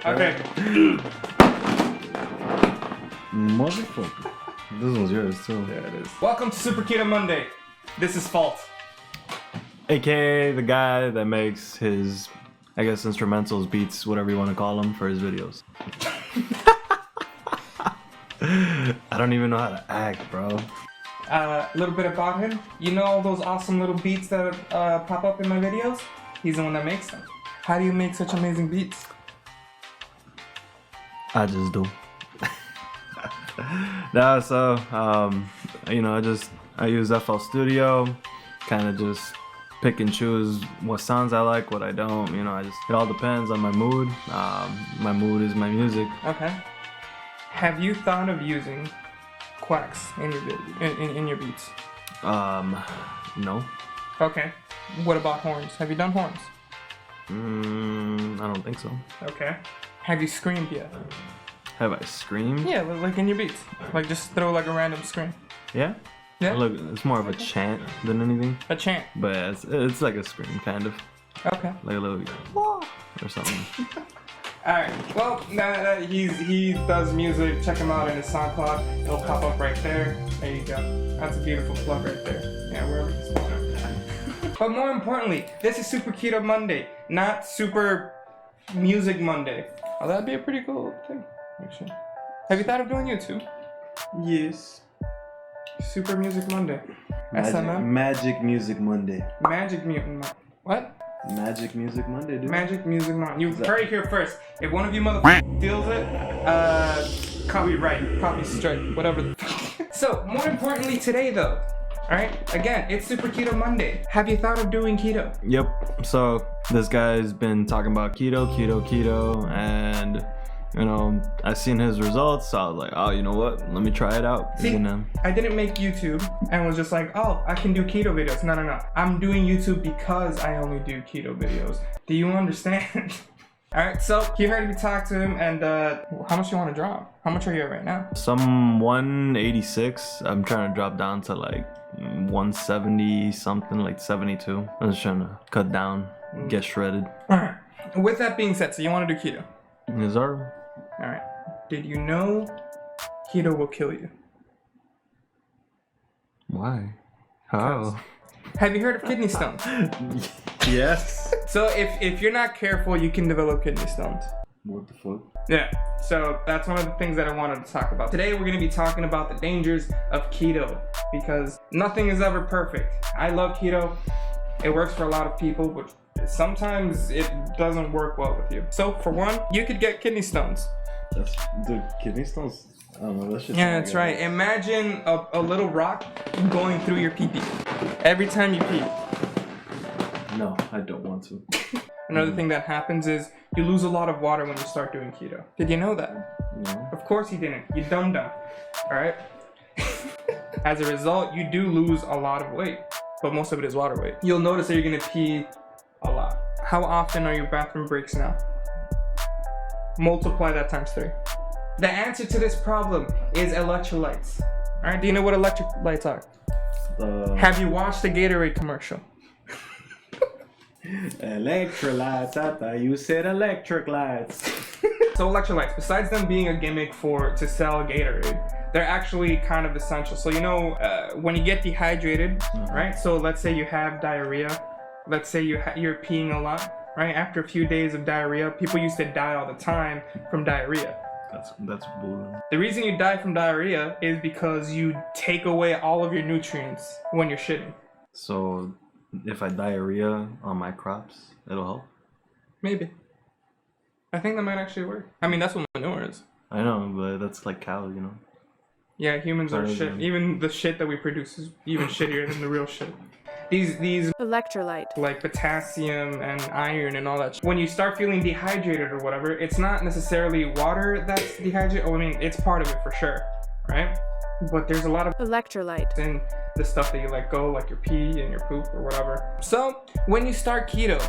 Okay. Motherfucker. This one's yours too. Yeah, it is. Welcome to Super Keto Monday. This is Fault. AKA the guy that makes his, I guess, instrumentals, beats, whatever you want to call them, for his videos. I don't even know how to act, bro. A little bit about him. You know all those awesome little beats that pop up in my videos? He's the one that makes them. How do you make such amazing beats? I just do. No, so, you know, I use FL Studio, kind of just pick and choose what sounds I like, what I don't, you know, it all depends on my mood. My mood is my music. Okay. Have you thought of using quacks in your beats? No. Okay. What about horns? Have you done horns? I don't think so. Okay. Have you screamed yet? Have I screamed? Yeah, like in your beats. Like just throw like a random scream. Yeah? Yeah? Look, it's more of a chant than anything. A chant. But it's like a scream, kind of. Okay. Like a little or something. Alright, well, now that he does music, check him out in his SoundCloud. It'll pop up right there. There you go. That's a beautiful plug right there. Yeah, wherever he's going. But more importantly, this is Super Keto Monday, not Super Music Monday. Oh, that'd be a pretty cool thing, actually. Have you thought of doing YouTube? Yes. Super Music Monday. SMM? Magic Music Monday. Magic Mutant. What? Magic Music Monday, dude. Magic Music Monday. You heard it here first. If one of you motherfuckers steals it, copyright, copy strike, whatever the fuck. So, more importantly today though, alright? Again, it's Super Keto Monday. Have you thought of doing keto? Yep. So this guy's been talking about keto, and you know, I seen his results, so I was like, oh, you know what? Let me try it out. See, I didn't make YouTube and was just like, oh, I can do keto videos. No. I'm doing YouTube because I only do keto videos. Do you understand? Alright, so you heard me talk to him, and how much you want to drop? How much are you at right now? Some 186. I'm trying to drop down to like 170 something, like 72. I'm just trying to cut down, get shredded. Alright, with that being said, so you want to do keto? Yes, sir. Alright, did you know keto will kill you? Why? How? Have you heard of kidney stones? Yes. So if you're not careful, you can develop kidney stones. What the fuck? Yeah, so that's one of the things that I wanted to talk about. Today we're going to be talking about the dangers of keto, because nothing is ever perfect. I love keto. It works for a lot of people, but sometimes it doesn't work well with you. So for one, you could get kidney stones. Dude, kidney stones? I don't know, that shit. Yeah, that's right. Imagine a little rock going through your pee-pee every time you pee. No, I don't want to. Another thing that happens is you lose a lot of water when you start doing keto. Did you know that? No. Of course you didn't. You dumb. Alright? As a result, you do lose a lot of weight, but most of it is water weight. You'll notice that you're gonna pee a lot. How often are your bathroom breaks now? Multiply that times 3. The answer to this problem is electrolytes. Alright, do you know what electrolytes are? Have you watched the Gatorade commercial? Electrolytes, I thought you said electric lights. So electrolytes, besides them being a gimmick to sell Gatorade, they're actually kind of essential. So you know, when you get dehydrated, right? So let's say you have diarrhea. Let's say you're peeing a lot, right? After a few days of diarrhea, people used to die all the time from diarrhea. That's bull. The reason you die from diarrhea is because you take away all of your nutrients when you're shitting. So if I diarrhea on my crops, it'll help? Maybe. I think that might actually work. I mean, that's what manure is. I know, but that's like cow, you know? Yeah, humans are shit. Even the shit that we produce is even shittier than the real shit. These electrolyte, like potassium and iron and all that. When you start feeling dehydrated or whatever, it's not necessarily water that's dehydrated. Oh, I mean, it's part of it for sure, right? But there's a lot of electrolyte in the stuff that you let go, like your pee and your poop or whatever. So when you start keto,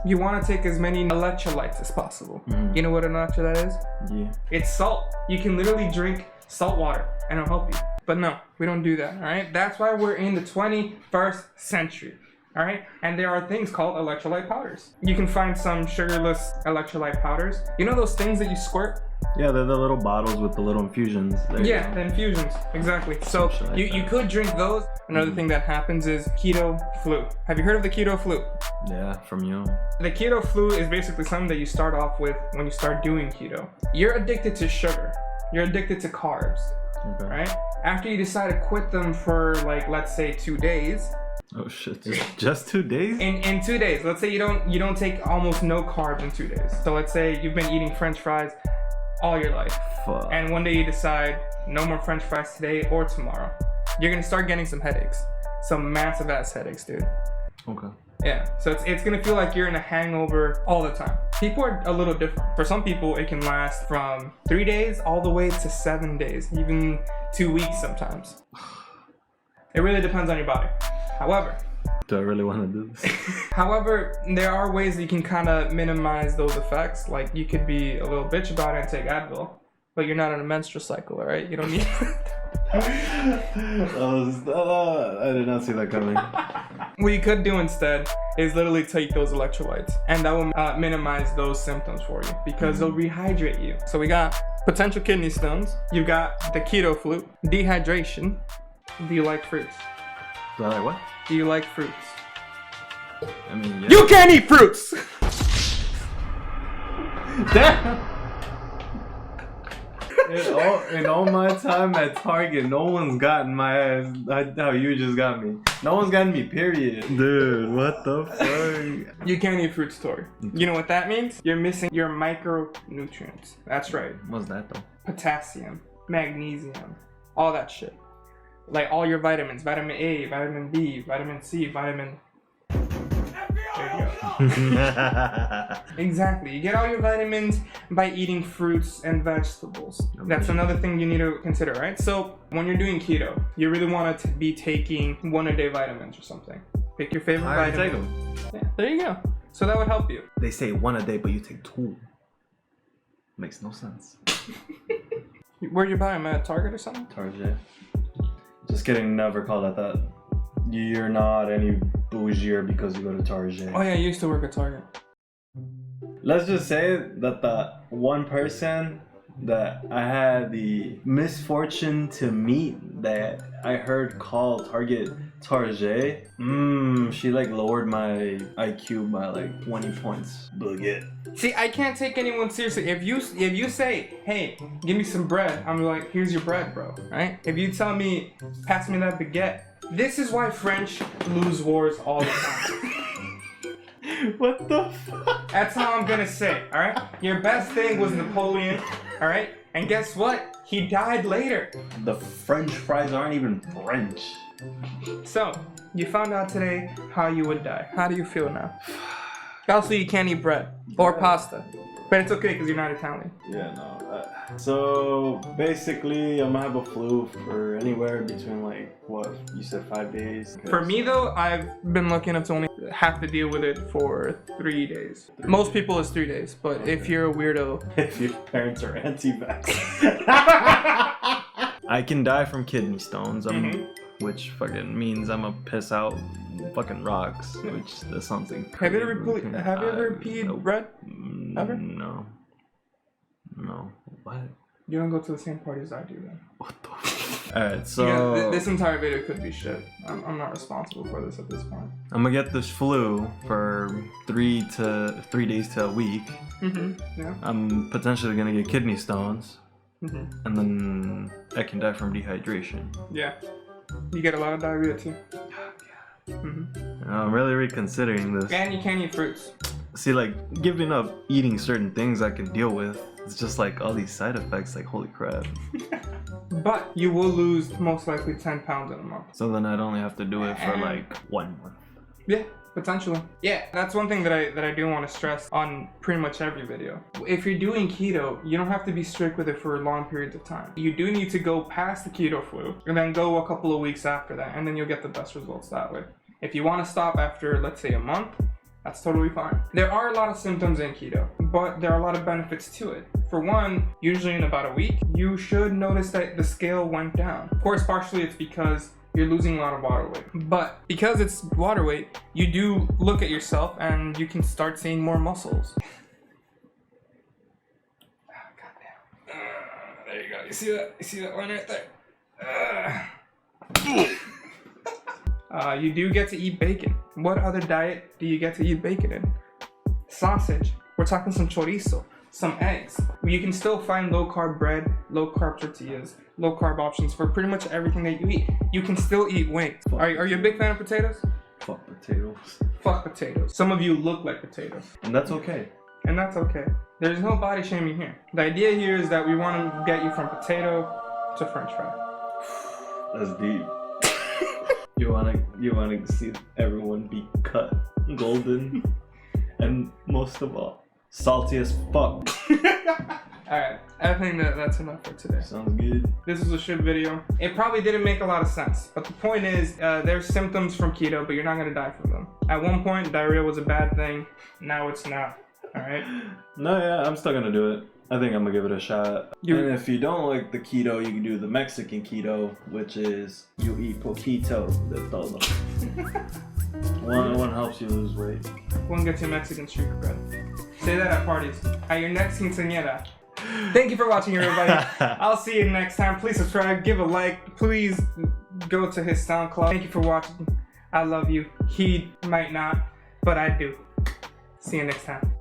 you want to take as many electrolytes as possible. You know what an electrolyte is? Yeah. It's salt. You can literally drink salt water and it'll help you. But no, we don't do that, all right? That's why we're in the 21st century. All right, and there are things called electrolyte powders. You can find some sugarless electrolyte powders. You know those things that you squirt? Yeah, they're the little bottles with the little infusions. There you Yeah, go. the infusions, exactly. So Something like you that. could drink those. Another thing that happens is keto flu. Have you heard of the keto flu? Yeah, from you. The keto flu is basically something that you start off with when you start doing keto. You're addicted to sugar. You're addicted to carbs, Okay. right? After you decide to quit them for like, let's say 2 days. Oh shit! Just 2 days? In 2 days, let's say you don't take almost no carbs in 2 days. So let's say you've been eating French fries all your life, Fuck. and one day you decide no more French fries today or tomorrow. You're gonna start getting some headaches, some massive ass headaches, dude. Okay. Yeah, so it's gonna feel like you're in a hangover all the time. People are a little different. For some people, it can last from 3 days all the way to 7 days, even 2 weeks sometimes. It really depends on your body. However, Do I really want to do this? However, there are ways that you can kind of minimize those effects. Like you could be a little bitch about it and take Advil, but you're not on a menstrual cycle, all right? You don't need. I did not see that coming. What you could do instead is literally take those electrolytes, and that will minimize those symptoms for you because they'll rehydrate you. So we got potential kidney stones. You got the keto flu, dehydration. Do you like fruits? Do I like what? Do you like fruits? I mean, yeah. You can't eat fruits. Damn! In all my time at Target, no one's gotten my ass how you just got me. No one's gotten me, period. Dude, what the fuck? You can't eat fruits, Tori. You know what that means? You're missing your micronutrients. That's right. What's that though? Potassium, magnesium, all that shit. Like all your vitamins, vitamin A, vitamin B, vitamin C, vitamin... There you go. Exactly. You get all your vitamins by eating fruits and vegetables. That's another thing you need to consider, right? So when you're doing keto, you really want to be taking 1-a-day vitamins or something. Pick your favorite I already vitamin. take them. Yeah, there you go. So that would help you. They say 1 a day, but you take 2. Makes no sense. Where'd you buy them, at Target or something? Target. Just kidding, never call it that. You're not any bougier because you go to Target. Oh yeah, I used to work at Target. Let's just say that the one person that I had the misfortune to meet that I heard call Target, she like lowered my IQ by like 20 points. Baguette. See, I can't take anyone seriously. If you say, hey, give me some bread, I'm like, here's your bread, bro. Right? If you tell me, pass me that baguette, this is why French lose wars all the time. What the fuck? That's how I'm gonna say, alright? Your best thing was Napoleon, alright? And guess what? He died later. The French fries aren't even French. So, you found out today how you would die. How do you feel now? Also, you can't eat bread or pasta. But it's okay because you're not Italian. Yeah, no. So basically, I'm gonna have a flu for anywhere between like what you said, 5 days. For me though, I've been lucky enough to only have to deal with it for 3 days. Most people it's 3 days, but if you're a weirdo, if your parents are anti-vax, I can die from kidney stones. Which fucking means I'm gonna piss out fucking rocks. Which that's something. have you ever peed nope. bread? Ever? No. No. What? You don't go to the same parties I do then. What the? Alright, so Yeah, this entire video could be shit. I'm not responsible for this at this point. I'm gonna get this flu for 3 days to a week. Yeah. I'm potentially gonna get kidney stones, and and then I can die from dehydration. Yeah. You get a lot of diarrhea too. I'm really reconsidering this. And you can't eat fruits. See, like, giving up eating certain things I can deal with, it's just like all these side effects, like, holy crap. But you will lose most likely 10 pounds in a month. So then I'd only have to do it for like 1 month. Yeah, potentially. Yeah, that's one thing that I do want to stress on pretty much every video. If you're doing keto, you don't have to be strict with it for long periods of time. You do need to go past the keto flu and then go a couple of weeks after that, and then you'll get the best results that way. If you want to stop after, let's say, a month, that's totally fine. There are a lot of symptoms in keto, but there are a lot of benefits to it. For one, usually in about a week, you should notice that the scale went down. Of course, partially it's because you're losing a lot of water weight. But because it's water weight, you do look at yourself and you can start seeing more muscles. There you go. You see that? You see that one right there? You do get to eat bacon. What other diet do you get to eat bacon in? Sausage. We're talking some chorizo, some eggs. You can still find low carb bread, low carb tortillas, low carb options for pretty much everything that you eat. You can still eat wings. Are you a big fan of potatoes? Fuck potatoes. Fuck potatoes. Some of you look like potatoes. And that's okay. And that's okay. There's no body shaming here. The idea here is that we want to get you from potato to french fry. That's deep. You wanna see everyone be cut golden and most of all, salty as fuck. Alright, I think that's enough for today. Sounds good. This was a shit video. It probably didn't make a lot of sense, but the point is, there's symptoms from keto, but you're not gonna die from them. At one point, diarrhea was a bad thing. Now it's not. Alright? No, yeah, I'm still gonna do it. I think I'm gonna give it a shot. And if you don't like the keto, you can do the Mexican keto, which is you eat poquito de todo. One helps you lose weight. One gets your Mexican street cred. Say that at parties. At your next quinceañera. Thank you for watching, everybody. I'll see you next time. Please subscribe, give a like. Please go to his SoundCloud. Thank you for watching. I love you. He might not, but I do. See you next time.